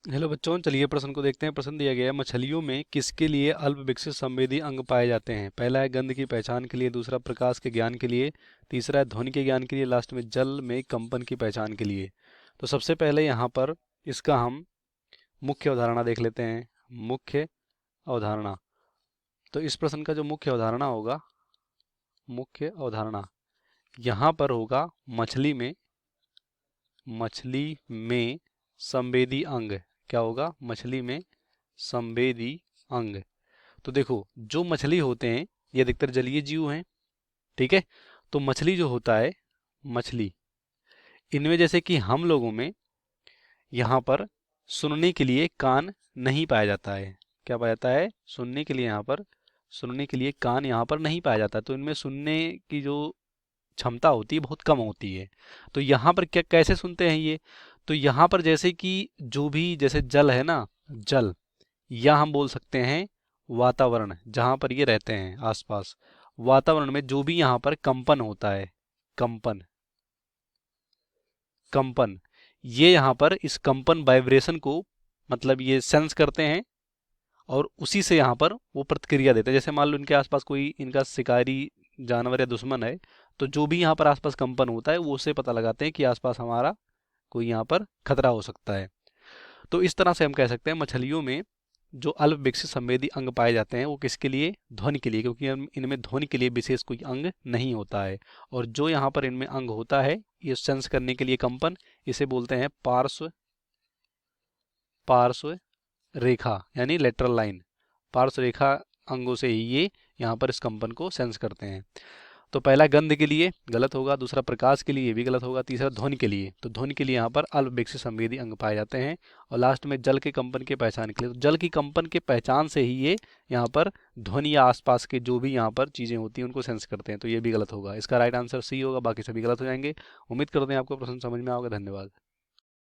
Hello बच्चों, चलिए प्रश्न को देखते हैं। प्रश्न दिया गया है, मछलियों में किसके लिए अल्प विकसित संवेदी अंग पाए जाते हैं? पहला है गंध की पहचान के लिए, दूसरा प्रकाश के ज्ञान के लिए, तीसरा है ध्वनि के ज्ञान के लिए, लास्ट में जल में कंपन की पहचान के लिए। तो सबसे पहले यहाँ पर इसका हम मुख्य अवधारणा देख लेते हैं। मुख्य अवधारणा। तो इस प्रश्न का जो मुख्य अवधारणा होगा, मुख्य अवधारणा यहाँ पर होगा मछली में संवेदी अंग। क्या होगा? मछली में संवेदी अंग। तो देखो, जो मछली होते हैं ये अधिकतर जलीय जीव हैं, ठीक है। तो मछली जो होता है, मछली, इनमें जैसे कि हम लोगों में यहाँ पर सुनने के लिए कान नहीं पाया जाता है। क्या पाया जाता है? सुनने के लिए यहाँ पर, सुनने के लिए कान यहाँ पर नहीं पाया जाता। तो इनमें सुनने की जो क्षमता होती है बहुत कम होती है। तो यहाँ पर क्या, कैसे सुनते हैं ये? तो यहाँ पर जैसे कि जो भी, जैसे जल है ना, जल, या हम बोल सकते हैं वातावरण, जहाँ पर ये रहते हैं आसपास, वातावरण में जो भी यहाँ पर कंपन होता है, कंपन, कंपन, ये यहाँ पर इस कंपन वाइब्रेशन को मतलब ये सेंस करते हैं और उसी से यहाँ पर वो प्रतिक्रिया देते हैं। जैसे मान लो इनके आसपास कोई इनका शिकारी जानवर या दुश्मन है, तो जो भी यहाँ पर आसपास कंपन होता है वो उससे पता लगाते हैं कि आसपास हमारा कोई यहाँ पर खतरा हो सकता है। तो इस तरह से हम कह सकते हैं मछलियों में जो अल्प विकसित संवेदी अंग पाए जाते हैं वो किसके लिए? ध्वनि के लिए, क्योंकि इनमें ध्वनि के लिए विशेष कोई अंग नहीं होता है। और जो यहाँ पर इनमें अंग होता है ये सेंस करने के लिए कंपन, इसे बोलते हैं पार्श्व पार्श्व रेखा, यानी लेटरल लाइन। पार्श्व रेखा अंगों से ही ये यहाँ पर इस कंपन को सेंस करते हैं। तो पहला गंध के लिए गलत होगा, दूसरा प्रकाश के लिए ये भी गलत होगा, तीसरा ध्वनि के लिए, तो ध्वनि के लिए यहाँ पर अल्प विकसित संवेदी अंग पाए जाते हैं। और लास्ट में जल के कंपन के पहचान के लिए, तो जल की कंपन के पहचान से ही ये यहाँ पर ध्वनि या आसपास के जो भी यहाँ पर चीज़ें होती हैं उनको सेंस करते हैं। तो ये भी गलत होगा। इसका राइट आंसर सी होगा, बाकी सभी गलत हो जाएंगे। उम्मीद करते हैं आपको प्रश्न समझ में आओगे। धन्यवाद।